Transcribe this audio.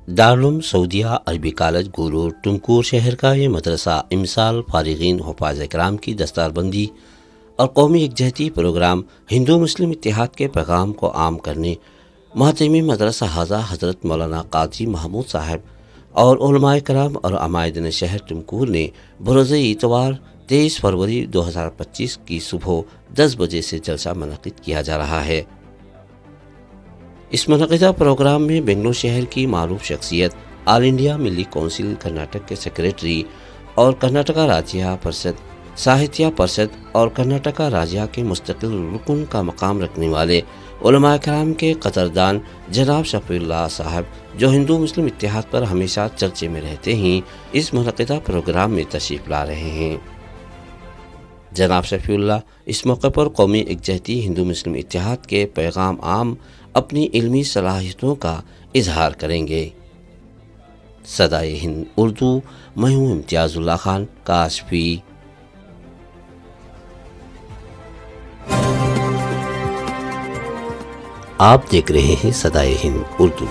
دارالعلوم سعودیہ عربی کالج گورو ٹمکور شہر کا یہ مدرسہ امسال فارغین حفاظ کرام کی دستار بندی اور قومی یکجہتی پروگرام ہندو مسلم اتحاد کے پیغام کو عام کرنے مہتمم مدرسہ حاضہ حضرت مولانا قادری محمود صاحب اور علماء کرام اور عمائدین شہر ٹمکور نے بروز اتوار 23 فروری 2025 کی صبح 10 بجے سے جلسہ منعقد کیا جا رہا ہے۔ اس منعقدہ پروگرام میں بنگلور شہر کی معروف شخصیت آل انڈیا ملی کونسل کرناٹک کے سیکریٹری اور کرناٹکا راجیہ پرشد ساہتیہ پرشد اور کرناٹکا راجیہ کے مستقل رکن کا مقام رکھنے والے علماء کرام کے قدردان جناب شفیع اللہ صاحب جو ہندو مسلم اتحاد پر ہمیشہ چرچے میں رہتے ہیں، اس منعقدہ پروگرام میں تشریف لا رہے ہیں۔ جناب شفیع اللہ اس موقع پر قومی یکجہتی ہندو مسلم اتحاد کے پیغام عام اپنی علمی صلاحیتوں کا اظہار کریں گے۔ صدائے ہند اردو، میں ہوں امتیاز اللہ خان کاشفی۔ آپ دیکھ رہے ہیں صدائے ہند اردو۔